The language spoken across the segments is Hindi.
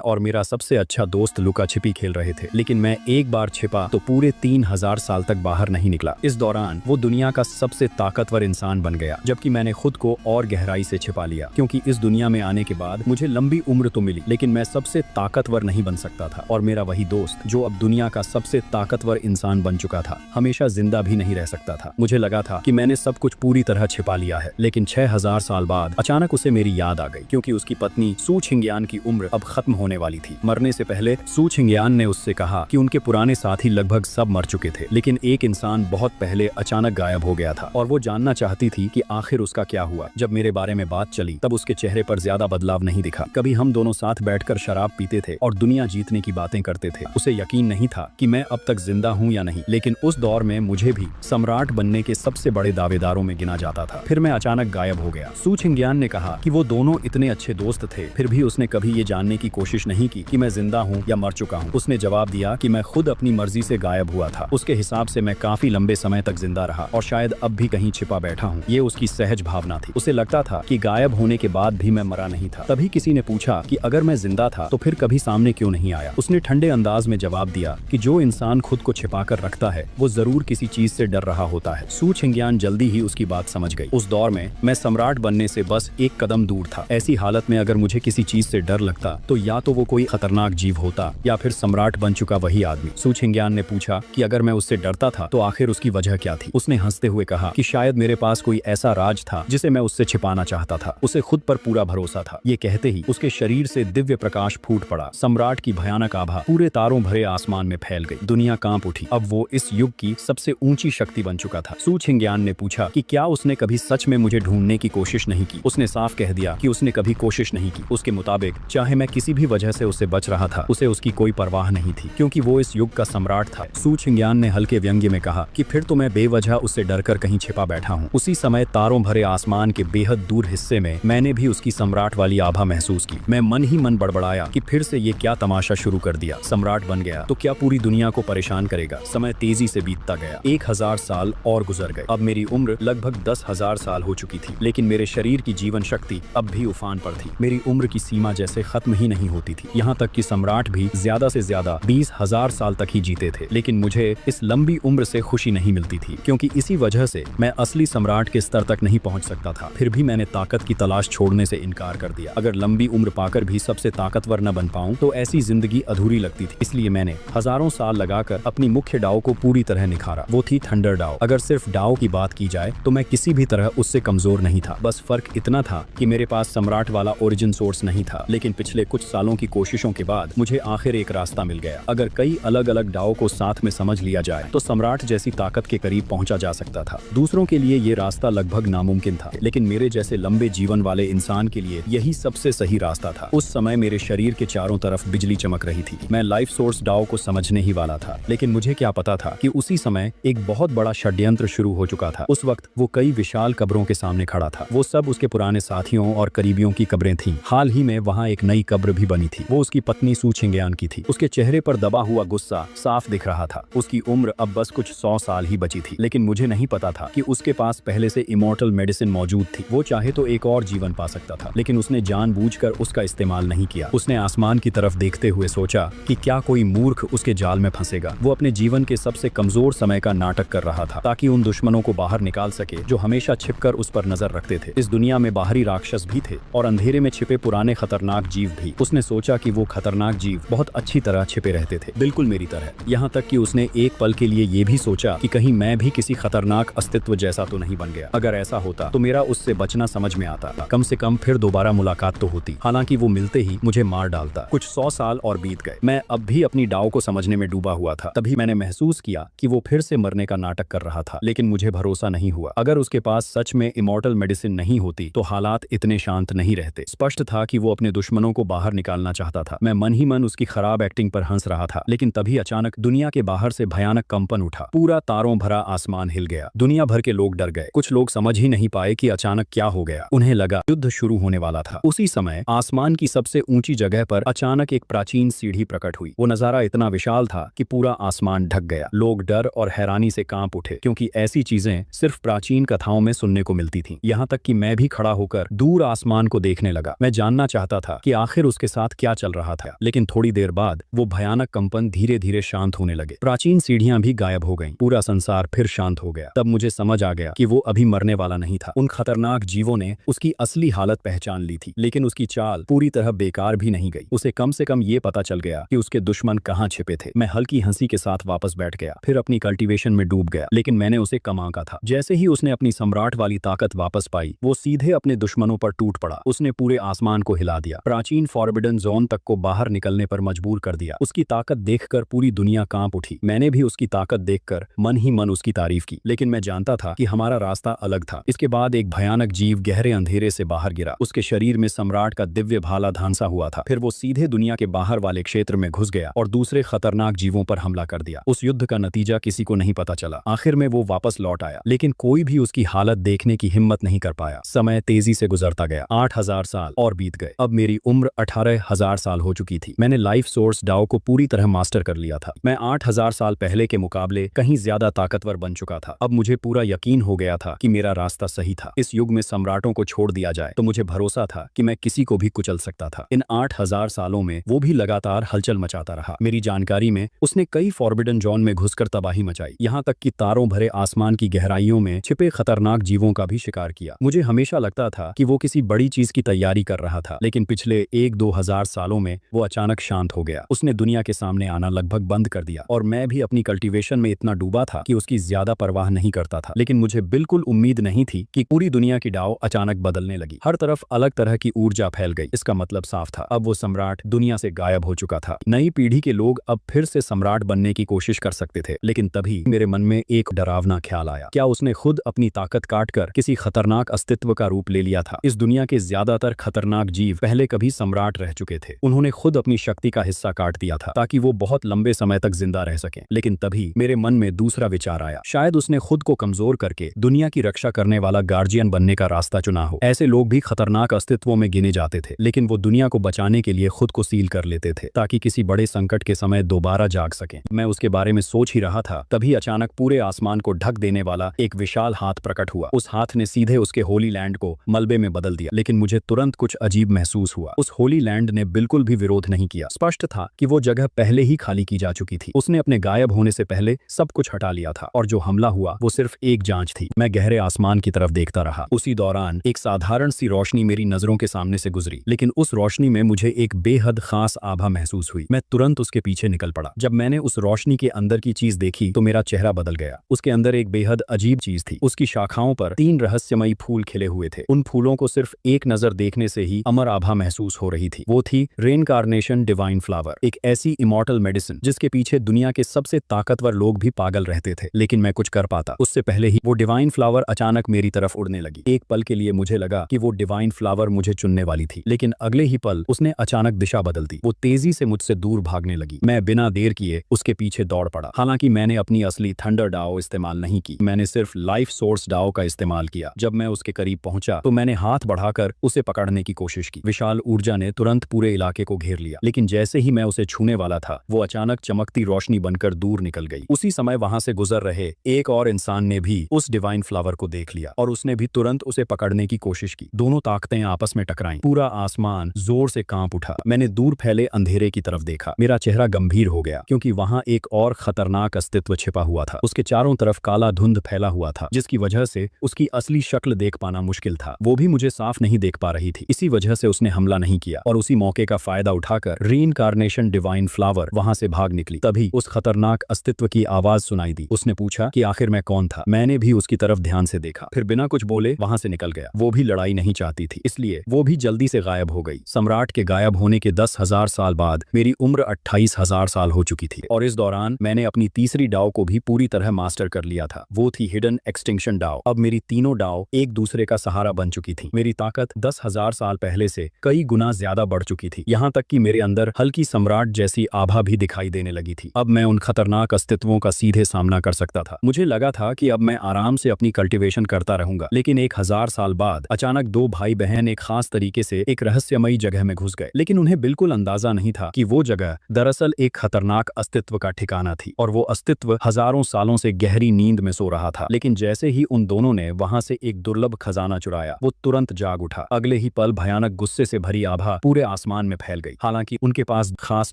और मेरा सबसे अच्छा दोस्त लुका छिपी खेल रहे थे, लेकिन मैं एक बार छिपा तो पूरे 3000 साल तक बाहर नहीं निकला। इस दौरान वो दुनिया का सबसे ताकतवर इंसान बन गया, जबकि मैंने खुद को और गहराई से छिपा लिया, क्योंकि इस दुनिया में आने के बाद मुझे लंबी उम्र तो मिली, लेकिन मैं सबसे ताकतवर नहीं बन सकता था। और मेरा वही दोस्त, जो अब दुनिया का सबसे ताकतवर इंसान बन चुका था, हमेशा जिंदा भी नहीं रह सकता था। मुझे लगा था कि मैंने सब कुछ पूरी तरह छिपा लिया है, लेकिन 6000 साल बाद अचानक उसे मेरी याद आ गई, क्योंकि उसकी पत्नी सू छिंगयान की उम्र अब खत्म होने वाली थी। मरने से पहले सू छिंगयान ने उससे कहा कि उनके पुराने साथी लगभग सब मर चुके थे, लेकिन एक इंसान बहुत पहले अचानक गायब हो गया था, और वो जानना चाहती थी कि आखिर उसका क्या हुआ। जब मेरे बारे में बात चली तब उसके चेहरे पर ज्यादा बदलाव नहीं दिखा। कभी हम दोनों साथ बैठकर शराब पीते थे और दुनिया जीतने की बातें करते थे। उसे यकीन नहीं था कि मैं अब तक जिंदा हूँ या नहीं, लेकिन उस दौर में मुझे भी सम्राट बनने के सबसे बड़े दावेदारों में गिना जाता था। फिर मैं अचानक गायब हो गया। सू छिंगयान ने कहा कि वो दोनों इतने अच्छे दोस्त थे, फिर भी उसने कभी ये जानने की कोशिश नहीं की कि मैं जिंदा हूँ या मर चुका हूँ। उसने जवाब दिया कि मैं खुद अपनी मर्जी से गायब हुआ था। उसके हिसाब से मैं काफी लंबे समय तक जिंदा रहा और शायद अब भी कहीं छिपा बैठा हूँ। ये उसकी सहज भावना थी। उसे लगता था कि गायब होने के बाद भी मैं मरा नहीं था। तभी किसी ने पूछा कि अगर मैं जिंदा था तो फिर कभी सामने क्यों नहीं आया। उसने ठंडे अंदाज में जवाब दिया कि जो इंसान खुद को छिपा कर रखता है वो जरूर किसी चीज से डर रहा होता है। सू छिंगयान जल्दी ही उसकी बात समझ गई। उस दौर में मैं सम्राट बनने से बस एक कदम दूर था। ऐसी हालत में अगर मुझे किसी चीज से डर लगता तो या तो वो कोई खतरनाक जीव होता या फिर सम्राट बन चुका वही आदमी। सू छिंगयान ने पूछा कि अगर मैं उससे डरता था तो आखिर उसकी वजह क्या थी। उसने हंसते हुए कहा कि शायद मेरे पास कोई ऐसा राज था जिसे मैं उससे छिपाना चाहता था। उसे खुद पर पूरा भरोसा था। ये कहते ही उसके शरीर से दिव्य प्रकाश फूट पड़ा। सम्राट की भयानक आभा पूरे तारों भरे आसमान में फैल गई। दुनिया कांप उठी। अब वो इस युग की सबसे ऊंची शक्ति बन चुका था। सू छिंगयान ने पूछा कि क्या उसने कभी सच में मुझे ढूंढने की कोशिश नहीं की। उसने साफ कह दिया कि उसने कभी कोशिश नहीं की। उसके मुताबिक चाहे मैं किसी भी वजह से उससे बच रहा था, उसे उसकी कोई परवाह नहीं थी, क्योंकि वो इस युग का सम्राट था। सू छिंगयान ने हल्के व्यंग्य में कहा कि फिर तो मैं बेवजह उससे डरकर कहीं छिपा बैठा हूँ। उसी समय तारों भरे आसमान के बेहद दूर हिस्से में मैंने भी उसकी सम्राट वाली आभा महसूस की। मैं मन ही मन बड़बड़ाया कि फिर से ये क्या तमाशा शुरू कर दिया। सम्राट बन गया तो क्या पूरी दुनिया को परेशान करेगा। समय तेजी से बीतता गया। 1000 साल और गुजर गए। अब मेरी उम्र लगभग 10,000 साल हो चुकी थी, लेकिन मेरे शरीर की जीवन शक्ति अब भी उफान पर थी। मेरी उम्र की सीमा जैसे खत्म ही नहीं होती थी। यहाँ तक कि सम्राट भी ज्यादा से ज्यादा 20,000 साल तक ही जीते थे, लेकिन मुझे इस लंबी उम्र से खुशी नहीं मिलती थी, क्योंकि इसी वजह से मैं असली सम्राट के स्तर तक नहीं पहुंच सकता था। फिर भी मैंने ताकत की तलाश छोड़ने से इनकार कर दिया। अगर लंबी उम्र पाकर भी सबसे ताकतवर न बन पाऊं तो ऐसी जिंदगी अधूरी लगती थी। इसलिए मैंने हजारों साल लगाकर अपनी मुख्य डाव को पूरी तरह निखारा। वो थी थंडर डाव। अगर सिर्फ डाव की बात की जाए तो मैं किसी भी तरह उससे कमजोर नहीं था। बस फर्क इतना था कि मेरे पास सम्राट वाला ओरिजिन सोर्स नहीं था, लेकिन पिछले कुछ सालों की कोशिशों के बाद मुझे आखिर एक रास्ता मिल गया। अगर कई अलग अलग डाव को साथ में समझ लिया जाए तो सम्राट जैसी ताकत के करीब पहुंचा जा सकता था। दूसरों के लिए ये रास्ता लगभग नामुमकिन था, लेकिन मेरे जैसे लंबे जीवन वाले इंसान के लिए यही सबसे सही रास्ता था। उस समय मेरे शरीर के चारों तरफ बिजली चमक रही थी। मैं लाइफ सोर्स डाव को समझने ही वाला था, लेकिन मुझे क्या पता था कि उसी समय एक बहुत बड़ा षड्यंत्र शुरू हो चुका था। उस वक्त वो कई विशाल कब्रों के सामने खड़ा था। वो सब उसके पुराने साथियों और करीबियों की कब्रें थीं। हाल ही में वहाँ एक नई कब्र भी बनी थी। वो उसकी पत्नी सू छिंगयान की थी। उसके चेहरे पर दबा हुआ गुस्सा साफ दिख रहा था। उसकी उम्र अब बस कुछ 100 साल ही बची थी, लेकिन मुझे नहीं पता था कि उसके पास पहले से इमॉर्टल मेडिसिन मौजूद थी। वो चाहे तो एक और जीवन पा सकता था, लेकिन उसने जानबूझकर उसका इस्तेमाल नहीं किया। उसने आसमान की तरफ देखते हुए सोचा कि क्या कोई मूर्ख उसके जाल में फंसेगा। वो अपने जीवन के सबसे कमजोर समय का नाटक कर रहा था, ताकि उन दुश्मनों को बाहर निकाल सके जो हमेशा छिपकर उस पर नजर रखते थे। इस दुनिया में बाहरी राक्षस भी थे और अंधेरे में छिपे पुराने खतरनाक जीव भी। उसने सोचा कि वो खतरनाक जीव बहुत अच्छी तरह छिपे रहते थे, बिल्कुल मेरी तरह। यहाँ तक कि उसने एक पल के लिए ये भी सोचा कि कहीं मैं भी किसी खतरनाक अस्तित्व जैसा तो नहीं बन गया। अगर ऐसा होता तो मेरा उससे बचना समझ में आता। कम से कम फिर दोबारा मुलाकात तो होती। हालांकि वो मिलते ही मुझे मार डालता। कुछ 100 साल और बीत गए। मैं अब भी अपनी डाव को समझने में डूबा हुआ था। तभी मैंने महसूस किया कि वो फिर से मरने का नाटक कर रहा था, लेकिन मुझे भरोसा नहीं हुआ। अगर उसके पास सच में इमॉर्टल मेडिसिन नहीं होती तो हालात इतने शांत नहीं रहते। स्पष्ट था कि वो अपने दुश्मनों को बाहर निकालना चाहता था। मैं मन ही मन उसकी खराब एक्टिंग पर हंस रहा था, लेकिन तभी अचानक दुनिया के बाहर से भयानक कंपन उठा। पूरा तारों भरा आसमान हिल गया। दुनिया भर के लोग डर गए। कुछ लोग समझ ही नहीं पाए कि अचानक क्या हो गया। उन्हें लगा युद्ध शुरू होने वाला था। उसी समय आसमान की सबसे ऊंची जगह पर अचानक एक प्राचीन सीढ़ी प्रकट हुई। वो नजारा इतना विशाल था कि पूरा आसमान ढक गया। लोग डर और हैरानी से कांप उठे, क्योंकि ऐसी चीजें सिर्फ प्राचीन कथाओं में सुनने को मिलती थीं। यहाँ तक कि मैं भी खड़ा होकर दूर आसमान को देखने लगा। मैं जानना चाहता था कि आखिर उसके साथ साथ क्या चल रहा था। लेकिन थोड़ी देर बाद वो भयानक कंपन धीरे धीरे शांत होने लगे। प्राचीन सीढ़ियां भी गायब हो गईं। पूरा संसार फिर शांत हो गया। तब मुझे समझ आ गया कि वो अभी मरने वाला नहीं था। उन खतरनाक जीवों ने उसकी असली हालत पहचान ली थी, लेकिन उसकी चाल पूरी तरह बेकार भी नहीं गई। उसे कम से कम ये पता चल गया कि उसके दुश्मन कहाँ छिपे थे। मैं हल्की हंसी के साथ वापस बैठ गया, फिर अपनी कल्टीवेशन में डूब गया। लेकिन मैंने उसे कम आंका था। जैसे ही उसने अपनी सम्राट वाली ताकत वापस पाई, वो सीधे अपने दुश्मनों पर टूट पड़ा। उसने पूरे आसमान को हिला दिया, प्राचीन फॉरबिडन जोन तक को बाहर निकलने पर मजबूर कर दिया। उसकी ताकत देखकर पूरी दुनिया कांप उठी। मैंने भी उसकी ताकत देखकर मन ही मन उसकी तारीफ की, लेकिन मैं जानता था कि हमारा रास्ता अलग था। इसके बाद एक भयानक जीव गहरे अंधेरे से बाहर गिरा। उसके शरीर में सम्राट का दिव्य भाला धांसा हुआ था। फिर वो सीधे दुनिया के बाहर वाले क्षेत्र में घुस गया और दूसरे खतरनाक जीवों पर हमला कर दिया। उस युद्ध का नतीजा किसी को नहीं पता चला। आखिर में वो वापस लौट आया, लेकिन कोई भी उसकी हालत देखने की हिम्मत नहीं कर पाया। समय तेजी से गुजरता गया। 8000 साल और बीत गए। अब मेरी उम्र 18,000 साल हो चुकी थी। मैंने लाइफ सोर्स डाओ को पूरी तरह मास्टर कर लिया था। मैं 8000 साल पहले के मुकाबले कहीं ज्यादा ताकतवर बन चुका था। अब मुझे पूरा यकीन हो गया था कि मेरा रास्ता सही था। इस युग में सम्राटों को छोड़ दिया जाए तो मुझे भरोसा था कि मैं किसी को भी कुचल सकता था। इन 8000 सालों में वो भी लगातार हलचल मचाता रहा। मेरी जानकारी में उसने कई फॉरबिडन जोन में घुसकर तबाही मचाई, यहाँ तक कि तारों भरे आसमान की गहराइयों में छिपे खतरनाक जीवों का भी शिकार किया। मुझे हमेशा लगता था कि वो किसी बड़ी चीज की तैयारी कर रहा था, लेकिन पिछले 1-2 हजार सालों में वो अचानक शांत हो गया। उसने दुनिया के सामने आना लगभग बंद कर दिया और मैं भी अपनी कल्टीवेशन में इतना डूबा था कि उसकी ज्यादा परवाह नहीं करता था। लेकिन मुझे बिल्कुल उम्मीद नहीं थी कि पूरी दुनिया की डाव अचानक बदलने लगी। हर तरफ अलग तरह की ऊर्जा फैल गई। इसका मतलब साफ था, अब वो सम्राट दुनिया से गायब हो चुका था। नई पीढ़ी के लोग अब फिर से सम्राट बनने की कोशिश कर सकते थे। लेकिन तभी मेरे मन में एक डरावना ख्याल आया। क्या उसने खुद अपनी ताकत काटकर किसी खतरनाक अस्तित्व का रूप ले लिया था? इस दुनिया के ज्यादातर खतरनाक जीव पहले कभी सम्राट रह चुके थे। उन्होंने खुद अपनी शक्ति का हिस्सा काट दिया था ताकि वो बहुत लंबे समय तक जिंदा रह सकें। लेकिन तभी मेरे मन में दूसरा विचार आया। शायद उसने खुद को कमजोर करके दुनिया की रक्षा करने वाला गार्जियन बनने का रास्ता चुना हो। ऐसे लोग भी खतरनाक अस्तित्वों में गिने जाते थे, लेकिन वो दुनिया को बचाने के लिए खुद को सील कर लेते थे ताकि किसी बड़े संकट के समय दोबारा जाग सकें। मैं उसके बारे में सोच ही रहा था, तभी अचानक पूरे आसमान को ढक देने वाला एक विशाल हाथ प्रकट हुआ। उस हाथ ने सीधे उसके होली लैंड को मलबे में बदल दिया। लेकिन मुझे तुरंत कुछ अजीब महसूस हुआ। उस होली लैंड ने बिल्कुल भी विरोध नहीं किया। स्पष्ट था कि वो जगह पहले ही खाली की जा चुकी थी। उसने अपने गायब होने से पहले सब कुछ हटा लिया था और जो हमला हुआ वो सिर्फ एक जांच थी। मैं गहरे आसमान की तरफ देखता रहा। उसी दौरान एक साधारण सी रोशनी मेरी नजरों के सामने से गुजरी, लेकिन उस रोशनी में मुझे एक बेहद खास आभा महसूस हुई। मैं तुरंत उसके पीछे निकल पड़ा। जब मैंने उस रोशनी के अंदर की चीज देखी तो मेरा चेहरा बदल गया। उसके अंदर एक बेहद अजीब चीज थी। उसकी शाखाओं पर 3 रहस्यमयी फूल खिले हुए थे। उन फूलों को सिर्फ एक नजर देखने से ही अमर आभा महसूस हो रही थी। वो थी रेनकार्नेशन डिवाइन फ्लावर, एक ऐसी इमॉर्टल मेडिसिन जिसके पीछे दुनिया के सबसे ताकतवर लोग भी पागल रहते थे। लेकिन मैं कुछ कर पाता उससे पहले ही वो डिवाइन फ्लावर अचानक मेरी तरफ उड़ने लगी। एक पल के लिए मुझे लगा कि वो डिवाइन फ्लावर मुझे चुनने वाली थी, लेकिन अगले ही पल उसने अचानक दिशा बदल दी। वो तेजी से मुझसे दूर भागने लगी। मैं बिना देर किए उसके पीछे दौड़ पड़ा। हालांकि मैंने अपनी असली थंडर डाओ इस्तेमाल नहीं की, मैंने सिर्फ लाइफ सोर्स डाओ का इस्तेमाल किया। जब मैं उसके करीब पहुंचा तो मैंने हाथ बढ़ाकर उसे पकड़ने की कोशिश की। विशाल ऊर्जा ने तुरंत पूरे इलाके को घेर लिया, लेकिन जैसे ही मैं उसे छूने वाला था वो अचानक चमकती रोशनी बनकर दूर निकल गई। उसी समय वहां से गुजर रहे एक और इंसान ने भी उस डिवाइन फ्लावर को देख लिया और उसने भी तुरंत उसे पकड़ने की कोशिश की। दोनों ताकतें आपस में टकराईं। पूरा आसमान जोर से कांप उठा। मैंने दूर फैले अंधेरे की तरफ देखा। मेरा चेहरा गंभीर हो गया क्योंकि वहां एक और खतरनाक अस्तित्व छिपा हुआ था। उसके चारों तरफ काला धुंध फैला हुआ था, जिसकी वजह से उसकी असली शक्ल देख पाना मुश्किल था। वो भी मुझे साफ नहीं देख पा रही थी। इसी वजह से उसने हमला नहीं किया और उसी मौके का फायदा उठाकर रीइंकार्नेशन डिवाइन फ्लावर वहां से भाग निकली। तभी उस खतरनाक अस्तित्व की आवाज सुनाई दी। उसने पूछा कि आखिर मैं कौन था। मैंने भी उसकी तरफ ध्यान से देखा, फिर बिना कुछ बोले वहां से निकल गया। वो भी लड़ाई नहीं चाहती थी, इसलिए वो भी जल्दी से गायब हो गई। सम्राट के गायब होने के 10,000 साल बाद मेरी उम्र 28,000 साल हो चुकी थी और इस दौरान मैंने अपनी तीसरी डाव को भी पूरी तरह मास्टर कर लिया था। वो थी हिडन एक्सटिंक्शन डाव। अब मेरी तीनों डाव एक दूसरे का सहारा बन चुकी थी। मेरी ताकत 10,000 साल पहले से कई गुना ज्यादा बढ़ चुकी थी, यहाँ तक कि मेरे अंदर हल्की सम्राट जैसी आभा भी दिखाई देने लगी थी। अब मैं उन खतरनाक अस्तित्वों का सीधे सामना कर सकता था। मुझे लगा था कि अब मैं आराम से अपनी कल्टीवेशन करता रहूंगा, लेकिन 1000 साल बाद अचानक 2 भाई बहन एक खास तरीके से एक रहस्यमयी जगह में घुस गए। लेकिन उन्हें बिल्कुल अंदाजा नहीं था कि वो जगह दरअसल एक खतरनाक अस्तित्व का ठिकाना थी और वो अस्तित्व हजारों सालों से गहरी नींद में सो रहा था। लेकिन जैसे ही उन दोनों ने वहां से एक दुर्लभ खजाना चुराया, वो तुरंत जाग उठा। अगले ही पल भयानक गुस्से से भरी आभा पूरे आसमान में फैल गई। हालांकि उनके पास खास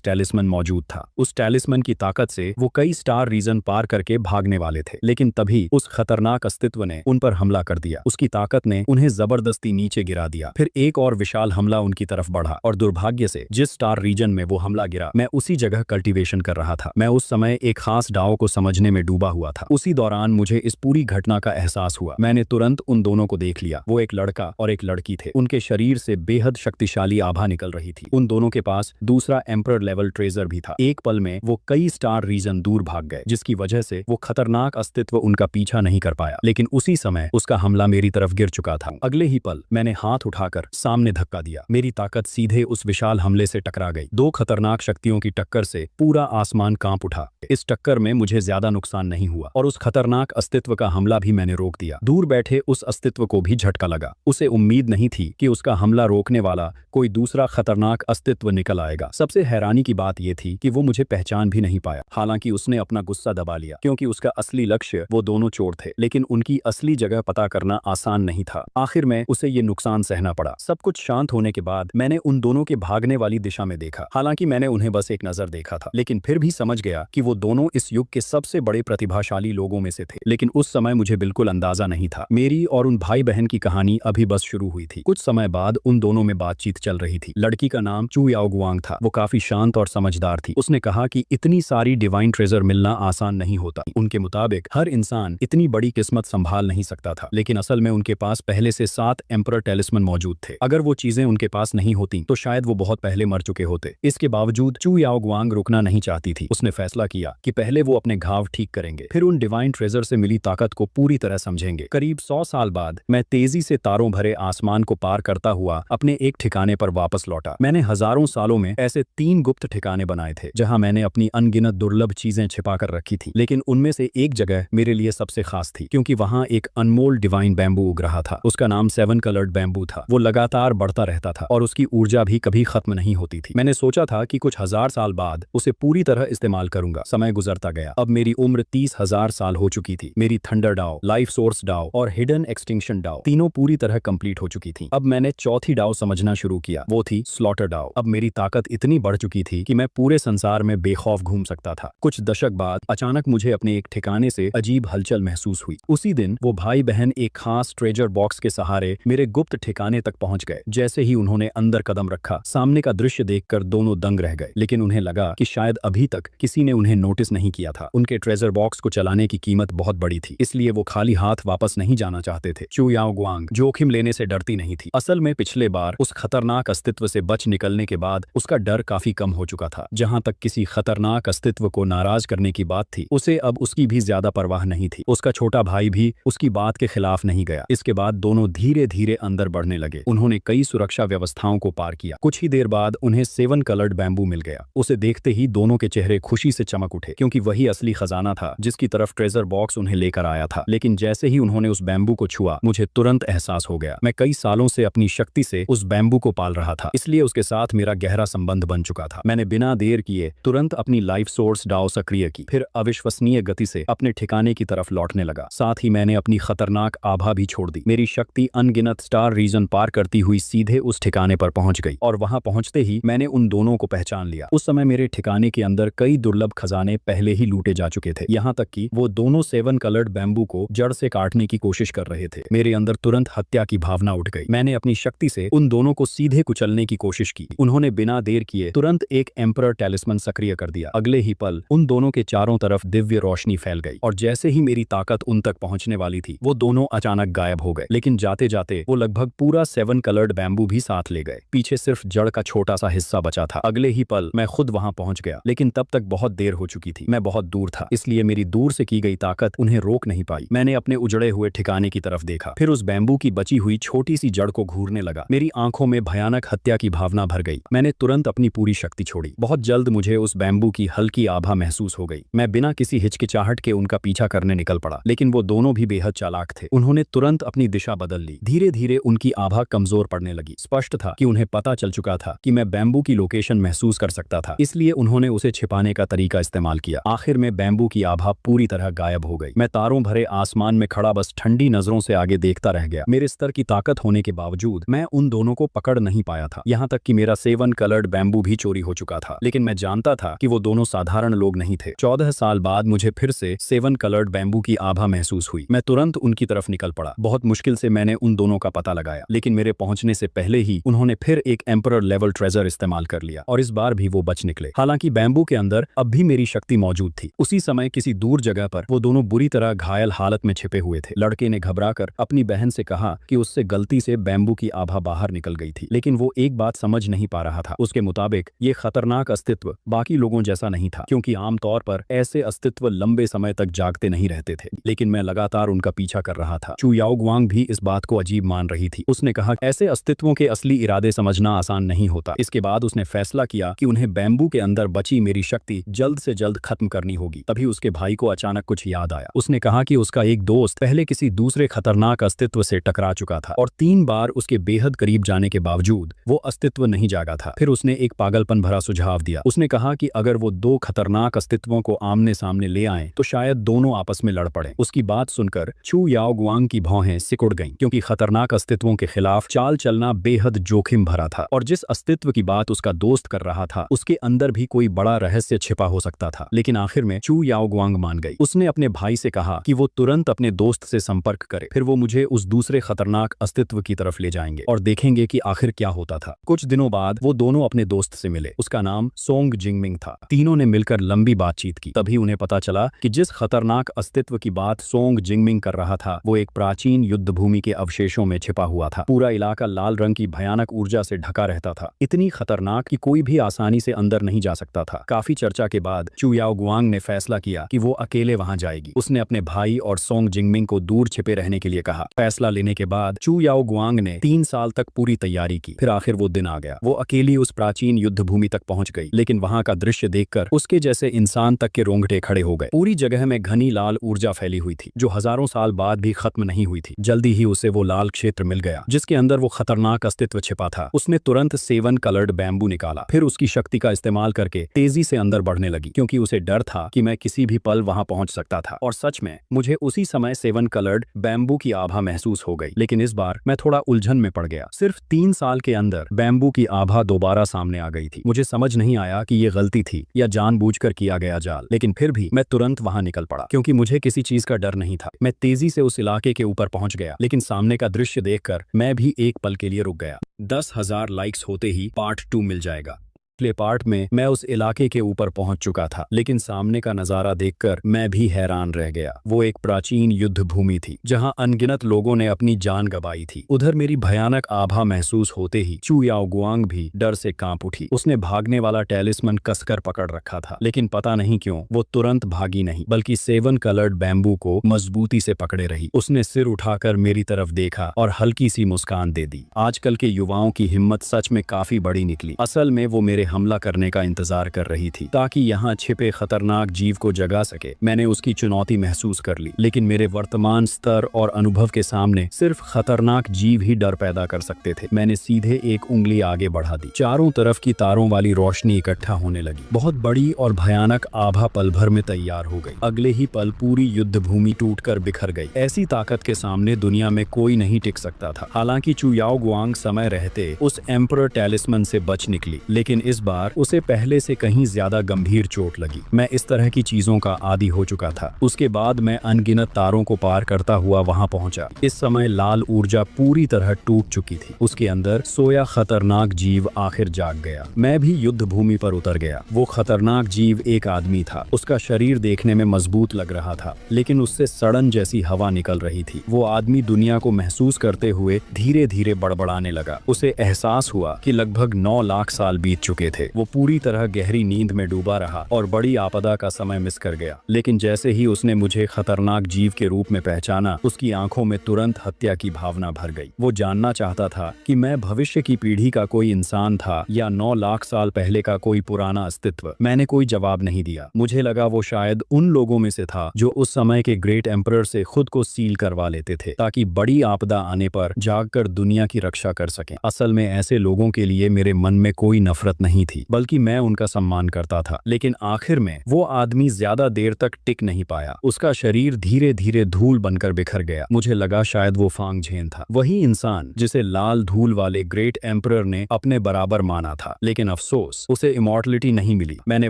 टैलिस्मन मौजूद था। उस टैलिस्मन की ताकत से वो कई स्टार रीजन पार करके भागने वाले थे, लेकिन तभी उस खतरनाक अस्तित्व ने उन पर हमला कर दिया। उसकी ताकत ने उन्हें जबरदस्ती नीचे गिरा दिया। फिर एक और विशाल हमला उनकी तरफ बढ़ा और दुर्भाग्य से जिस स्टार रीजन में वो हमला गिरा, मैं उसी जगह कल्टीवेशन कर रहा था। मैं उस समय एक खास डाव को समझने में डूबा हुआ था। उसी दौरान मुझे इस पूरी घटना का एहसास हुआ। मैंने तुरंत उन दोनों को देख लिया। वो एक लड़का और एक लड़की थे। उनके शरीर से बेहद शक्तिशाली आभा निकल रही थी। उन दोनों के पास दूसरा एम्परर लेवल ट्रेजर भी था। एक पल में वो कई स्टार रीजन दूर भाग गए, जिसकी वजह से वो खतरनाक अस्तित्व उनका पीछा नहीं कर पाया। लेकिन उसी समय उसका हमला मेरी तरफ गिर चुका था। अगले ही पल मैंने हाथ उठाकर सामने धक्का दिया। मेरी ताकत सीधे उस विशाल हमले से टकरा गई। दो खतरनाक शक्तियों की टक्कर से पूरा आसमान कांप उठा। इस टक्कर में मुझे ज्यादा नुकसान नहीं हुआ और उस खतरनाक अस्तित्व का हमला भी मैंने रोक दिया। दूर बैठे उस अस्तित्व को भी झटका लगा। उसे उम्मीद नहीं थी कि उसका हमला रोकने वाला कोई दूसरा खतरनाक अस्तित्व निकल आएगा। सबसे हैरानी की बात यह थी कि वो मुझे पहचान भी नहीं पाया। हालांकि उसने अपना गुस्सा दबा लिया, क्योंकि उसका असली लक्ष्य वो दोनों चोर थे। लेकिन उनकी असली जगह पता करना आसान नहीं था। आखिर में उसे ये नुकसान सहना पड़ा। सब कुछ शांत होने के बाद मैंने उन दोनों के भागने वाली दिशा में देखा। हालांकि मैंने उन्हें बस एक नजर देखा था, लेकिन फिर भी समझ गया कि वो दोनों इस युग के सबसे बड़े प्रतिभाशाली लोगों में से थे। लेकिन उस समय मुझे बिल्कुल अंदाजा नहीं था। मेरी और उन भाई बहन की कहानी अभी बस शुरू हुई थी। कुछ समय बाद उन दोनों में बातचीत चल रही थी। लड़की का नाम चू याओगुआंग था। वो काफी शांत और समझदार थी। उसने कहा कि इतनी सारी डिवाइन ट्रेजर मिलना आसान नहीं होता। उनके मुताबिक हर इंसान इतनी बड़ी किस्मत संभाल नहीं सकता था। लेकिन असल में उनके पास पहले से 7 एम्परर टैलिस्मन मौजूद थे। अगर वो चीजें उनके पास नहीं होती तो शायद वो बहुत पहले मर चुके होते। इसके बावजूद चू याओगुआंग रुकना नहीं चाहती थी। उसने फैसला किया कि पहले वो अपने घाव ठीक करेंगे, फिर उन डिवाइन ट्रेजर से मिली ताकत को पूरी तरह समझेंगे। करीब 100 साल बाद मैं तेजी से तारों भरे आसमान को पार करता हुआ अपने एक ठिकाने पर वापस लौटा। मैंने हजारों सालों में ऐसे 3 गुप्त ठिकाने बनाए थे जहां मैंने अपनी अनगिनत दुर्लभ चीजें छिपा कर रखी थी। लेकिन उनमें से एक जगह मेरे लिए सबसे खास थी, क्योंकि वहां एक अनमोल डिवाइन बैम्बू उग रहा था। उसका नाम 7 कलर्ड बैम्बू था। वो लगातार बढ़ता रहता था और उसकी ऊर्जा भी कभी खत्म नहीं होती थी। मैंने सोचा था कि कुछ हजार साल बाद उसे पूरी तरह इस्तेमाल करूंगा। समय गुजरता गया। अब मेरी उम्र 30,000 साल हो चुकी थी। मेरी थंडर डाव, लाइफ सोर्स डाव और हिडन एक्सटिंक्शन डाव तीनों पूरी तरह कंप्लीट हो चुकी थी। अब मैंने चौथी डाव समझना शुरू किया। वो थी स्लॉटर डाव। अब मेरी ताकत इतनी बढ़ चुकी थी कि मैं पूरे संसार में बेखौफ घूम सकता था। कुछ दशक बाद अचानक मुझे अपने एक ठिकाने से अजीब हलचल महसूस हुई। उसी दिन वो भाई बहन एक खास ट्रेजर बॉक्स के सहारे मेरे गुप्त ठिकाने तक पहुंच गए। जैसे ही उन्होंने अंदर कदम रखा, सामने का दृश्य देखकर दोनों दंग रह गए। लेकिन उन्हें लगा कि शायद अभी तक किसी ने उन्हें नोटिस नहीं किया था। उनके ट्रेजर बॉक्स को चलाने की कीमत बहुत बड़ी थी, इसलिए वो खाली हाथ वापस नहीं जाना चाहते थे। चू याओगुआंग जोखिम लेने से डरती नहीं थी। असल में पिछले बार उस खतरनाक अस्तित्व से बच निकलने के बाद उसका डर काफी कम हो चुका था। जहां तक किसी खतरनाक अस्तित्व को नाराज करने की बात थी, उसे अब उसकी भी ज्यादा परवाह नहीं थी। उसका छोटा भाई भी उसकी बात के खिलाफ नहीं गया। इसके बाद दोनों धीरे धीरे अंदर बढ़ने लगे। उन्होंने कई सुरक्षा व्यवस्थाओं को पार किया। कुछ ही देर बाद उन्हें 7 कलर्ड बैम्बू मिल गया। उसे देखते ही दोनों के चेहरे खुशी से चमक उठे, क्योंकि वही असली खजाना था जिसकी तरफ ट्रेजर बॉक्स उन्हें लेकर आया था। लेकिन जैसे ही उन्होंने उस बैम्बू को छुआ, मुझे तुरंत एहसास हो गया मैं कई सालों से अपनी शक्ति से उस बैम्बू को पाल रहा था, इसलिए उसके साथ मेरा गहरा संबंध बन चुका था। मैंने बिना देर किए तुरंत अपनी लाइफ सोर्स डाव सक्रिय की, फिर अविश्वसनीय गति से अपने ठिकाने की तरफ लौटने लगा। साथ ही मैंने अपनी खतरनाक आभा भी छोड़ दी। मेरी शक्ति अनगिनत स्टार रीजन पार करती हुई सीधे उस ठिकाने पर पहुंच गई और वहां पहुंचते ही मैंने उन दोनों को पहचान लिया। उस समय मेरे ठिकाने के अंदर कई दुर्लभ खजाने पहले ही लूटे जा चुके थे। यहाँ तक कि वो दोनों 7 कलर्ड बैम्बू को जड़ से काटने की कोशिश कर रहे थे। मेरे अंदर तुरंत हत्या की भावना उठ गई। मैंने अपनी शक्ति से उन दोनों को सीधे कुचलने की कोशिश की। उन्होंने बिना देर किए तुरंत एक एम्परर टैलिस्मन सक्रिय कर दिया। अगले ही पल उन दोनों के चारों तरफ दिव्य रोशनी फैल गई और जैसे ही मेरी ताकत उन तक पहुंचने वाली थी, वो दोनों अचानक गायब हो गए। लेकिन जाते जाते वो लगभग पूरा 7 कलर्ड बैम्बू भी साथ ले गए। पीछे सिर्फ जड़ का छोटा सा हिस्सा बचा था। अगले ही पल मैं खुद वहां पहुंच गया, लेकिन तब तक बहुत देर हो चुकी थी। मैं बहुत दूर था, इसलिए मेरी दूर से की गई ताकत उन्हें रोक नहीं पाई। मैंने अपने उजड़े हुए ठिकाने की तरफ देखा, फिर उस बैम्बू की बची हुई छोटी सी जड़ को घूरने लगा। मेरी आंखों में भयानक हत्या की भावना भर गई। मैंने तुरंत अपनी पूरी शक्ति छोड़ी। बहुत जल्द मुझे उस बैम्बू की हल्की आभा महसूस हो गई। मैं बिना किसी हिचकिचाहट के उनका पीछा करने निकल पड़ा, लेकिन वो दोनों भी बेहद चालाक थे। उन्होंने तुरंत अपनी दिशा बदल ली। धीरे धीरे उनकी आभा कमजोर पड़ने लगी। स्पष्ट था कि उन्हें पता चल चुका था कि मैं बैम्बू की लोकेशन महसूस कर सकता था, इसलिए उन्होंने उसे छिपाने का तरीका इस्तेमाल किया। आखिर में बैम्बू की आभा पूरी तरह गायब हो गई। मैं तारों भरे आसमान में खड़ा बस ठंडी नजरों से आगे देखता रह गया। मेरे स्तर की ताकत होने के बावजूद मैं उन दोनों को पकड़ नहीं पाया था। यहाँ तक कि मेरा 7 कलर्ड बैम्बू भी चोरी हो चुका था। लेकिन मैं जानता था कि वो दोनों साधारण लोग नहीं थे। 14 साल बाद मुझे फिर से 7 कलर्ड बैम्बू की आभा महसूस हुई। मैं तुरंत उनकी तरफ निकल पड़ा। बहुत मुश्किल से मैंने उन दोनों का पता लगाया, लेकिन मेरे पहुंचने से पहले ही उन्होंने फिर एक एम्परर लेवल ट्रेजर इस्तेमाल कर लिया और इस बार भी वो बच निकले। हालांकि बैम्बू के अंदर अब भी मेरी शक्ति मौजूद थी। उसी समय किसी दूर जगह पर वो दोनों बुरी तरह घायल हालत में छिपे हुए थे। लड़के ने घबराकर अपनी बहन से कहा कि उससे गलती से बैम्बू की आभा बाहर निकल गई थी, लेकिन वो एक बात समझ नहीं पा रहा था। उसके मुताबिक ये खतरनाक अस्तित्व बाकी लोगों जैसा नहीं था, क्योंकि आमतौर पर ऐसे अस्तित्व लंबे समय तक जागते नहीं रहते थे। लेकिन मैं लगातार उनका पीछा कर रहा था। चू याओगुआंग भी इस बात को अजीब मान रही थी। उसने कहा, ऐसे अस्तित्वों के असली इरादे समझना आसान नहीं होता। इसके बाद उसने फैसला किया कि उन्हें बैम्बू के अंदर बची मेरी शक्ति जल्द से जल्द खत्म करनी होगी। तभी उसके भाई को अचानक कुछ याद आया। उसने कहा कि उसका एक दोस्त पहले किसी दूसरे खतरनाक अस्तित्व से टकरा चुका था और 3 बार उसके बेहद करीब जाने के बावजूद वो अस्तित्व नहीं जागा था। फिर उसने एक पागलपन भरा सुझाव दिया। उसने कहा कि अगर वो 2 खतरनाक अस्तित्वों को आमने सामने ले आए तो शायद दोनों आपस में लड़ पड़े। उसकी बात सुनकर चू याओगुआंग की भौहें सिकुड़ गईं, क्योंकि खतरनाक अस्तित्वों के खिलाफ चाल चलना बेहद जोखिम भरा था और जिस अस्तित्व की बात उसका दोस्त कर रहा था उसके अंदर भी कोई बड़ा रहस्य छिपा हो सकता था। लेकिन आखिर में चू याओगुआंग मान गई। उसने अपने भाई से कहा कि वो तुरंत अपने दोस्त से संपर्क करे, फिर वो मुझे उस दूसरे खतरनाक अस्तित्व की तरफ ले जाएंगे और देखेंगे कि आखिर क्या होता था। कुछ दिनों बाद वो दोनों अपने दोस्त से मिले। उसका नाम सोंग जिंगमिंग था। तीनों ने मिलकर लंबी बातचीत की। तभी उन्हें पता चला कि जिस खतरनाक अस्तित्व की बात सोंग जिंगमिंग कर रहा था वो एक प्राचीन युद्ध भूमि के अवशेषों में छिपा हुआ था। पूरा इलाका लाल रंग की भयानक ऊर्जा से ढका रहता था, इतनी खतरनाक कि कोई भी आसानी से अंदर नहीं जा सकता था। काफी चर्चा के बाद चू याओगुआंग ने फैसला किया कि वो अकेले वहां जाएगी। उसने अपने भाई और सोंग जिंगमिंग को दूर छिपे रहने के लिए कहा। फैसला लेने के बाद चू याओगुआंग ने 3 साल तक पूरी तैयारी की। फिर आखिर वो दिन आ गया। वो अकेली उस प्राचीन युद्ध भूमि तक पहुंच गई, लेकिन वहां का दृश्य देखकर उसके जैसे इंसान तक के रोंगटे खड़े हो गए। पूरी जगह में घनी लाल ऊर्जा फैली हुई थी जो हजारों साल बाद भी खत्म नहीं हुई थी। जल्दी ही उसे वो लाल क्षेत्र मिल गया जिसके अंदर वो खतरनाक अस्तित्व छिपा था। उसने तुरंत 7 कलर्ड बैम्बू निकाला, फिर उसकी शक्ति का इस्तेमाल करके तेजी से अंदर बढ़ने लगी, क्योंकि उसे डर था कि मैं किसी भी पल वहां पहुंच सकता था। और सच में मुझे उसी समय 7 कलर्ड बैम्बू की आभा महसूस हो गई। लेकिन इस बार मैं थोड़ा उलझन में पड़ गया। सिर्फ 3 साल के अंदर बैम्बू की आभा दोबारा सामने आ गई थी। मुझे समझ नहीं आया कि ये गलती थी या जानबूझकर किया गया जाल, लेकिन फिर भी मैं तुरंत वहां निकल पड़ा, क्योंकि मुझे किसी चीज का डर नहीं था। मैं तेजी से उस इलाके के ऊपर पहुंच गया, लेकिन सामने का दृश्य देखकर मैं भी एक पल के लिए रुक गया। 10,000 लाइक्स होते ही पार्ट 2 मिल जाएगा। पिछले पार्ट में मैं उस इलाके के ऊपर पहुंच चुका था, लेकिन सामने का नजारा देखकर मैं भी हैरान रह गया। वो एक प्राचीन युद्ध भूमि थी जहां अनगिनत लोगों ने अपनी जान गंवाई थी। उधर मेरी भयानक आभा महसूस होते ही चू याओगुआंग भी डर से कांप उठी। उसने भागने वाला टैलिस्मन कसकर पकड़ रखा था, लेकिन पता नहीं क्यों वो तुरंत भागी नहीं, बल्कि 7 कलर्ड बैम्बू को मजबूती से पकड़े रही। उसने सिर उठाकर मेरी तरफ देखा और हल्की सी मुस्कान दे दी। आजकल के युवाओं की हिम्मत सच में काफी बड़ी निकली। असल में वो मेरे हमला करने का इंतजार कर रही थी ताकि यहाँ छिपे खतरनाक जीव को जगा सके। मैंने उसकी चुनौती महसूस कर ली, लेकिन मेरे वर्तमान स्तर और अनुभव के सामने सिर्फ खतरनाक जीव ही डर पैदा कर सकते थे। मैंने सीधे एक उंगली आगे बढ़ा दी। चारों तरफ की तारों वाली रोशनी इकट्ठा होने लगी। बहुत बड़ी और भयानक आभा पल भर में तैयार हो गई। अगले ही पल पूरी युद्ध भूमि टूटकर बिखर गई। ऐसी ताकत के सामने दुनिया में कोई नहीं टिक सकता था। हालांकि चू याओगुआंग समय रहते उस एम्परर टैलिस्मन से बच निकली, लेकिन इस बार उसे पहले से कहीं ज्यादा गंभीर चोट लगी। मैं इस तरह की चीजों का आदी हो चुका था। उसके बाद मैं अनगिनत तारों को पार करता हुआ वहां पहुंचा। इस समय लाल ऊर्जा पूरी तरह टूट चुकी थी। उसके अंदर सोया खतरनाक जीव आखिर जाग गया। मैं भी युद्ध भूमि पर उतर गया। वो खतरनाक जीव एक आदमी था। उसका शरीर देखने में मजबूत लग रहा था, लेकिन उससे सड़न जैसी हवा निकल रही थी। वो आदमी दुनिया को महसूस करते हुए धीरे धीरे बड़बड़ाने लगा। उसे एहसास हुआ कि लगभग 9 लाख साल बीत चुके थे। वो पूरी तरह गहरी नींद में डूबा रहा और बड़ी आपदा का समय मिस कर गया। लेकिन जैसे ही उसने मुझे खतरनाक जीव के रूप में पहचाना, उसकी आंखों में तुरंत हत्या की भावना भर गई। वो जानना चाहता था कि मैं भविष्य की पीढ़ी का कोई इंसान था या 9 लाख साल पहले का कोई पुराना अस्तित्व। मैंने कोई जवाब नहीं दिया। मुझे लगा वो शायद उन लोगों में से था जो उस समय के ग्रेट एम्परर से खुद को सील करवा लेते थे ताकि बड़ी आपदा आने पर जागकर दुनिया की रक्षा कर सकें। असल में ऐसे लोगों के लिए मेरे मन में कोई नफरत नहीं नहीं थी, बल्कि मैं उनका सम्मान करता था। लेकिन आखिर में वो आदमी ज्यादा देर तक टिक नहीं पाया। उसका शरीर धीरे धीरे धूल बनकर बिखर गया। मुझे लगा शायद वो फांग झेन था, वही इंसान जिसे लाल धूल वाले ग्रेट एम्परर ने अपने बराबर माना था। लेकिन अफसोस, उसे इमॉर्टलिटी नहीं मिली। मैंने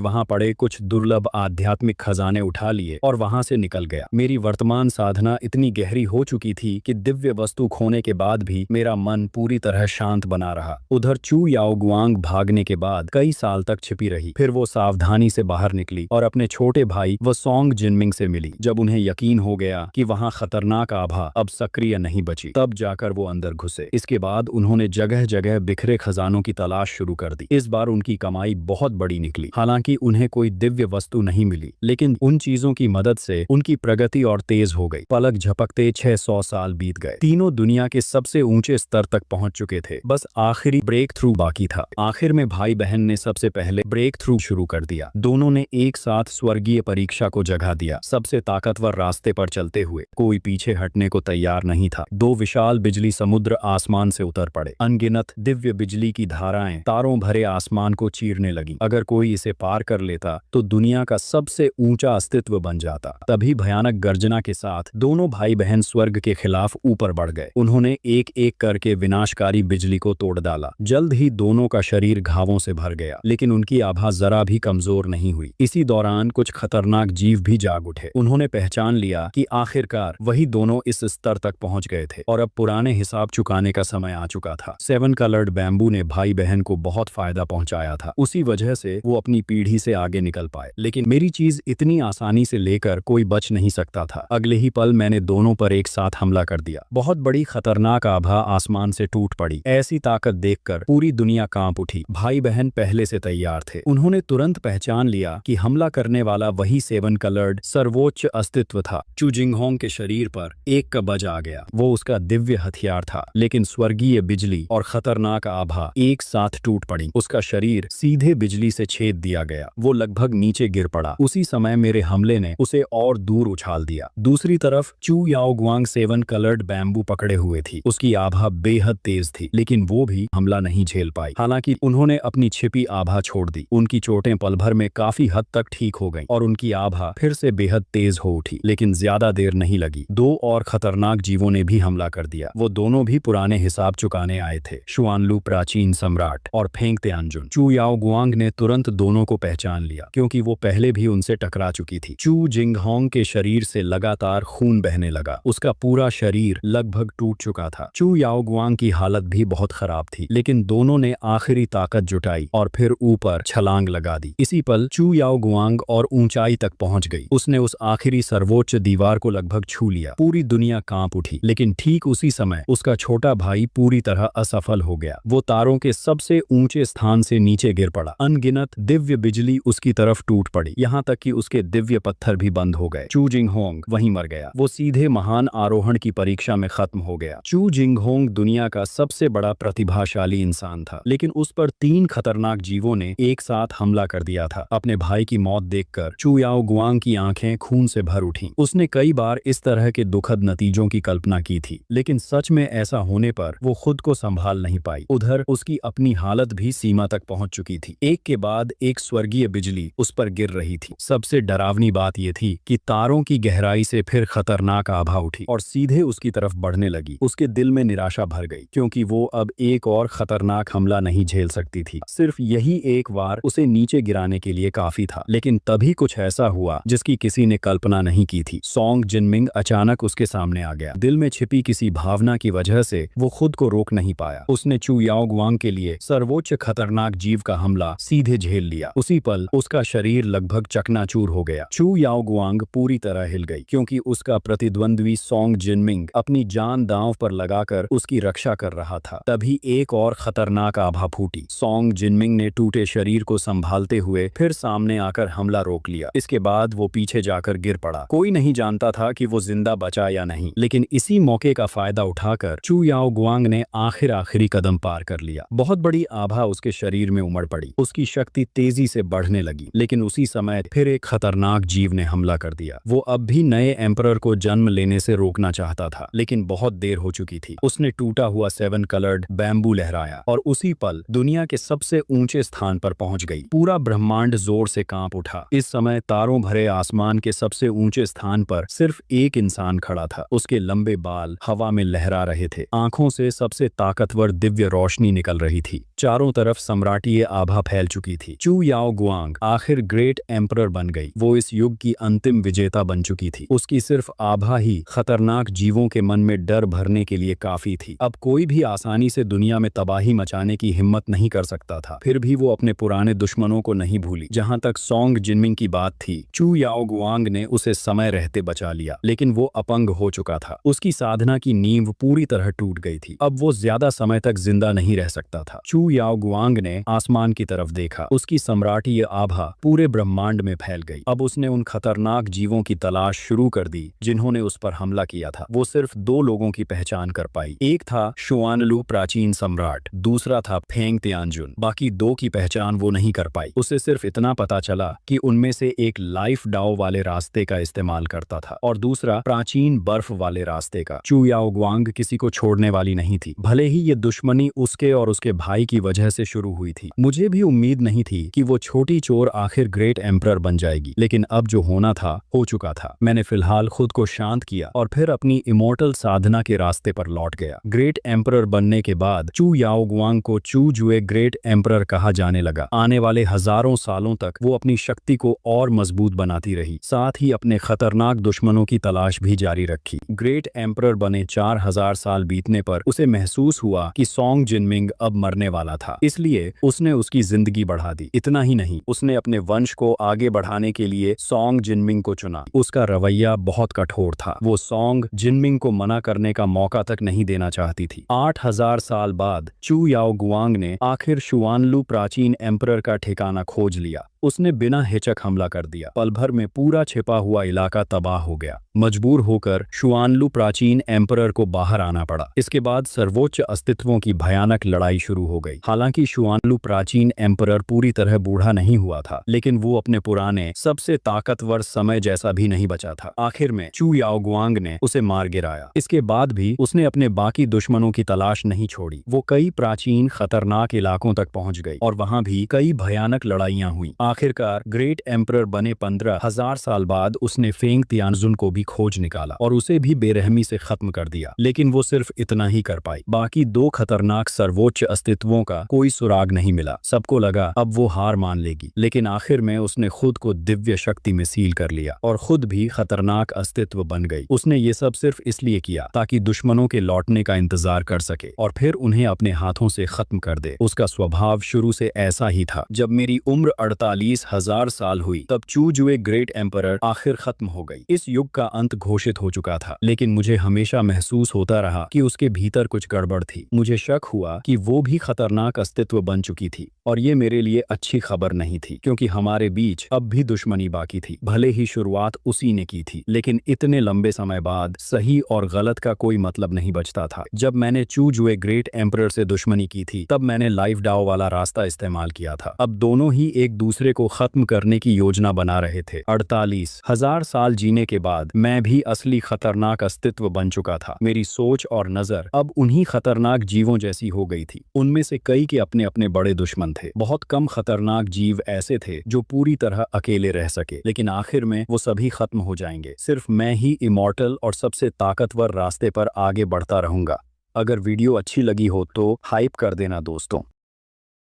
वहां पड़े कुछ दुर्लभ आध्यात्मिक खजाने उठा लिए और वहां से निकल गया। मेरी वर्तमान साधना इतनी गहरी हो चुकी थी कि दिव्य वस्तु खोने के बाद भी मेरा मन पूरी तरह शांत बना रहा। उधर चू याओ गुआंग भागने के बाद कई साल तक छिपी रही। फिर वो सावधानी से बाहर निकली और अपने छोटे भाई वो सॉन्ग जिनमिंग से मिली। जब उन्हें यकीन हो गया कि वहां खतरनाक आभा अब सक्रिय नहीं बची, तब जाकर वो अंदर घुसे। इसके बाद उन्होंने जगह जगह बिखरे खजानों की तलाश शुरू कर दी। इस बार उनकी कमाई बहुत बड़ी निकली। हालांकि उन्हें कोई दिव्य वस्तु नहीं मिली, लेकिन उन चीजों की मदद से उनकी प्रगति और तेज हो गई। पलक झपकते 600 साल बीत गए। तीनों दुनिया के सबसे ऊंचे स्तर तक पहुंच चुके थे। बस आखिरी ब्रेक थ्रू बाकी था। आखिर में भाई बहन ने सबसे पहले ब्रेक थ्रू शुरू कर दिया। दोनों ने एक साथ स्वर्गीय परीक्षा को जगह दिया। सबसे ताकतवर रास्ते पर चलते हुए कोई पीछे हटने को तैयार नहीं था। दो विशाल बिजली समुद्र आसमान से उतर पड़े। अनगिनत दिव्य बिजली की धाराएं तारों भरे आसमान को चीरने लगी। अगर कोई इसे पार कर लेता तो दुनिया का सबसे ऊंचा अस्तित्व बन जाता। तभी भयानक गर्जना के साथ दोनों भाई बहन स्वर्ग के खिलाफ ऊपर बढ़ गए। उन्होंने एक एक करके विनाशकारी बिजली को तोड़ डाला। जल्द ही दोनों का शरीर घावों से भर गया, लेकिन उनकी आभा जरा भी कमजोर नहीं हुई। इसी दौरान कुछ खतरनाक जीव भी जाग उठे। उन्होंने पहचान लिया कि आखिरकार वही दोनों इस स्तर तक पहुंच गए थे और अब पुराने हिसाब चुकाने का समय आ चुका था। 7 कलर्ड बैम्बू ने भाई बहन को बहुत फायदा पहुंचाया था। उसी वजह से वो अपनी पीढ़ी से आगे निकल पाए। लेकिन मेरी चीज इतनी आसानी से लेकर कोई बच नहीं सकता था। अगले ही पल मैंने दोनों पर एक साथ हमला कर दिया। बहुत बड़ी खतरनाक आभा आसमान से टूट पड़ी। ऐसी ताकत देखकर पूरी दुनिया कांप उठी। भाई बहन पहले से तैयार थे। उन्होंने तुरंत पहचान लिया कि हमला करने वाला वही 7 कलर्ड सर्वोच्च अस्तित्व था। चू जिंगहोंग के शरीर पर एक का बज आ गया। वो उसका दिव्य हथियार था, लेकिन स्वर्गीय बिजली और खतरनाक आभा एक साथ टूट पड़ी। उसका शरीर सीधे बिजली से छेद दिया गया। वो लगभग नीचे गिर पड़ा। उसी समय मेरे हमले ने उसे और दूर उछाल दिया। दूसरी तरफ चू याओ गुआंग 7 कलर्ड बैम्बू पकड़े हुए थी। उसकी आभा बेहद तेज थी, लेकिन वो भी हमला नहीं झेल पाई। हालांकि उन्होंने अपनी छिपी आभा छोड़ दी। उनकी चोटें पल भर में काफी हद तक ठीक हो गईं और उनकी आभा फिर से बेहद तेज हो उठी। लेकिन ज्यादा देर नहीं लगी। दो और खतरनाक जीवों ने भी हमला कर दिया। वो दोनों भी पुराने हिसाब चुकाने आए थे। शुआनलू प्राचीन सम्राट और फेंग त्यानजुन। चू याओ गुआंग ने तुरंत दोनों को पहचान लिया, क्योंकि वो पहले भी उनसे टकरा चुकी थी। चू जिंगहोंग के शरीर से लगातार खून बहने लगा। उसका पूरा शरीर लगभग टूट चुका था। चू याओ गुआंग की हालत भी बहुत खराब थी, लेकिन दोनों ने आखिरी ताकत जुटाई और फिर ऊपर छलांग लगा दी। इसी पल चू याओ गुआंग और ऊंचाई तक पहुंच गई। उसने उस आखिरी सर्वोच्च दीवार को लगभग छू लिया। पूरी दुनिया कांप उठी। लेकिन ठीक उसी समय उसका छोटा भाई पूरी तरह असफल हो गया। वो तारों के सबसे ऊंचे स्थान से नीचे गिर पड़ा। अनगिनत दिव्य बिजली उसकी तरफ टूट पड़ी, यहाँ तक कि उसके दिव्य पत्थर भी बंद हो गए। चू जिंगहोंग वहीं मर गया। वो सीधे महान आरोहण की परीक्षा में खत्म हो गया। चू जिंगहोंग दुनिया का सबसे बड़ा प्रतिभाशाली इंसान था, लेकिन उस पर 3 खतरनाक जीवों ने एक साथ हमला कर दिया था। अपने भाई की मौत देखकर चू याओ गुआंग की आंखें खून से भर उठीं। उसने कई बार इस तरह के दुखद नतीजों की कल्पना की थी, लेकिन सच में ऐसा होने पर वो खुद को संभाल नहीं पाई। उधर उसकी अपनी हालत भी सीमा तक पहुंच चुकी थी। एक के बाद एक स्वर्गीय बिजली उस पर गिर रही थी। सबसे डरावनी बात यह थी कि तारों की गहराई से फिर खतरनाक आभा उठी और सीधे उसकी तरफ बढ़ने लगी। उसके दिल में निराशा भर गई, क्योंकि वो अब एक और खतरनाक हमला नहीं झेल सकती थी। सिर्फ यही एक बार उसे नीचे गिराने के लिए काफी था। लेकिन तभी कुछ ऐसा हुआ जिसकी किसी ने कल्पना नहीं की थी। सॉन्ग जिनमिंग अचानक उसके सामने आ गया। दिल में छिपी किसी भावना की वजह से वो खुद को रोक नहीं पाया। उसने चू याओ गुआंग के लिए सर्वोच्च खतरनाक जीव का हमला सीधे झेल लिया। उसी पल उसका शरीर लगभग चकनाचूर हो गया। चू याओ गुआंग पूरी तरह हिल गई, क्योंकि उसका प्रतिद्वंद्वी सॉन्ग जिनमिंग अपनी जान दांव पर लगाकर उसकी रक्षा कर रहा था। तभी एक और खतरनाक आभा फूटी। सॉन्ग जिनमिंग ने टूटे शरीर को संभालते हुए फिर सामने आकर हमला रोक लिया। इसके बाद वो पीछे जाकर गिर पड़ा। कोई नहीं जानता था कि वो जिंदा बचा या नहीं, लेकिन इसी मौके का फायदा उठाकर चू याओ गुआंग ने आखिरी कदम पार कर लिया। बहुत बड़ी आभा उसके शरीर में उमड़ पड़ी। उसकी शक्ति तेजी से बढ़ने लगी, लेकिन उसी समय फिर एक खतरनाक जीव ने हमला कर दिया। वो अब भी नए एम्परर को जन्म लेने से रोकना चाहता था, लेकिन बहुत देर हो चुकी थी। उसने टूटा हुआ 7 कलर्ड बैम्बू लहराया और उसी पल दुनिया के सबसे सबसे ऊंचे स्थान पर पहुंच गई। पूरा ब्रह्मांड जोर से कांप उठा। इस समय तारों भरे आसमान के सबसे ऊंचे स्थान पर सिर्फ एक इंसान खड़ा था। उसके लंबे बाल हवा में लहरा रहे थे। आंखों से सबसे ताकतवर दिव्य रोशनी निकल रही थी। चारों तरफ सम्राटीय आभा फैल चुकी थी। चू याओ गुआंग आखिर ग्रेट एम्परर बन गई। वो इस युग की अंतिम विजेता बन चुकी थी। उसकी सिर्फ आभा ही खतरनाक जीवों के मन में डर भरने के लिए काफी थी। अब कोई भी आसानी से दुनिया में तबाही मचाने की हिम्मत नहीं कर सकता था। फिर भी वो अपने पुराने दुश्मनों को नहीं भूली। जहां तक सोंग जिनमिंग की बात थी, चू याओ गुआंग ने उसे समय रहते बचा लिया, लेकिन वो अपंग हो चुका था। उसकी साधना की नींव पूरी तरह टूट गई थी। अब वो ज्यादा समय तक जिंदा नहीं रह सकता था। चू याओ गुआंग ने आसमान की तरफ देखा। उसकी सम्राटीय आभा पूरे ब्रह्मांड में फैल गई। अब उसने उन खतरनाक जीवों की तलाश शुरू कर दी जिन्होंने उस पर हमला किया था। वो सिर्फ दो लोगों की पहचान कर पाई। एक था शुआनलू प्राचीन सम्राट, दूसरा था फेंग तियानजुन। बाकी दो की पहचान वो नहीं कर पाई। उसे सिर्फ इतना पता चला कि उनमें से एक लाइफ डाओ वाले रास्ते का इस्तेमाल करता था और दूसरा प्राचीन बर्फ वाले रास्ते का। चू याओ गुआंग किसी को छोड़ने वाली नहीं थी, भले ही ये दुश्मनी उसके और उसके भाई की वजह से शुरू हुई थी। मुझे भी उम्मीद नहीं थी कि वो छोटी चोर आखिर ग्रेट एम्परर बन जाएगी, लेकिन अब जो होना था हो चुका था। मैंने फिलहाल खुद को शांत किया और फिर अपनी इमोर्टल साधना के रास्ते पर लौट गया। ग्रेट एम्परर बनने के बाद चू याओ गुआंग को चू जुए ग्रेट एम्परर कहा जाने लगा। आने वाले हजारों सालों तक वो अपनी शक्ति को और मजबूत बनाती रही, साथ ही अपने खतरनाक दुश्मनों की तलाश भी जारी रखी। ग्रेट एम्परर बने 4000 साल बीतने पर उसे महसूस हुआ कि सोंग जिनमिंग अब मरने वाला था, इसलिए उसने उसकी जिंदगी बढ़ा दी। इतना ही नहीं, उसने अपने वंश को आगे बढ़ाने के लिए सोंग जिनमिंग को चुना। उसका रवैया बहुत कठोर था। वो सोंग जिनमिंग को मना करने का मौका तक नहीं देना चाहती थी। 8000 साल बाद चू याओ गुआंग ने आखिर शुआनलू प्राचीन एम्परर का ठिकाना खोज लिया। उसने बिना हिचक हमला कर दिया। पल भर में पूरा छिपा हुआ इलाका तबाह हो गया। मजबूर होकर शुआनलू प्राचीन एम्परर को बाहर आना पड़ा। इसके बाद सर्वोच्च अस्तित्वों की भयानक लड़ाई शुरू हो गई। हालांकि शुआनलू प्राचीन एम्परर पूरी तरह बूढ़ा नहीं हुआ था, लेकिन वो अपने पुराने सबसे ताकतवर समय जैसा भी नहीं बचा था। आखिर में चू याओ गुआंग ने उसे मार गिराया। इसके बाद भी उसने अपने बाकी दुश्मनों की तलाश नहीं छोड़ी। वो कई प्राचीन खतरनाक इलाकों तक पहुंच गई और वहां भी कई भयानक लड़ाइयां हुई। आखिरकार ग्रेट एम्परर बने 15,000 साल बाद उसने फेंग तियानजुन को भी खोज निकाला और उसे भी बेरहमी से खत्म कर दिया। लेकिन वो सिर्फ इतना ही कर पाई। बाकी दो खतरनाक सर्वोच्च अस्तित्वों का कोई सुराग नहीं मिला। सबको लगा अब वो हार मान लेगी, लेकिन आखिर में उसने खुद को दिव्य शक्ति में सील कर लिया और खुद भी खतरनाक अस्तित्व बन गई। उसने ये सब सिर्फ इसलिए किया ताकि दुश्मनों के लौटने का इंतजार कर सके और फिर उन्हें अपने हाथों से खत्म कर दे। उसका स्वभाव शुरू से ऐसा ही था। जब मेरी उम्र 48,000 साल हुई तब चू जुए ग्रेट एम्परर आखिर खत्म हो गई। इस युग का अंत घोषित हो चुका था, लेकिन मुझे हमेशा महसूस होता रहा कि उसके भीतर कुछ गड़बड़ थी। मुझे शक हुआ कि वो भी खतरनाक अस्तित्व बन चुकी थी और ये मेरे लिए अच्छी खबर नहीं थी, क्योंकि हमारे बीच अब भी दुश्मनी बाकी थी। भले ही शुरुआत उसी ने की थी, लेकिन इतने लंबे समय बाद सही और गलत का कोई मतलब नहीं बचता था। जब मैंने चू जुए ग्रेट एम्परर से दुश्मनी की थी तब मैंने लाइफ डाओ वाला रास्ता इस्तेमाल किया था। अब दोनों ही एक दूसरे को खत्म करने की योजना बना रहे थे। 48,000 साल जीने के बाद मैं भी असली खतरनाक अस्तित्व बन चुका था। मेरी सोच और नजर अब उन्हीं खतरनाक जीवों जैसी हो गई थी। उनमें से कई के अपने अपने बड़े दुश्मन थे। बहुत कम खतरनाक जीव ऐसे थे जो पूरी तरह अकेले रह सके, लेकिन आखिर में वो सभी खत्म हो जाएंगे। सिर्फ मैं ही इमॉर्टल और सबसे ताकतवर रास्ते पर आगे बढ़ता रहूंगा। अगर वीडियो अच्छी लगी हो तो हाइप कर देना दोस्तों।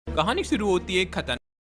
कहानी शुरू होती है एक खतरनाक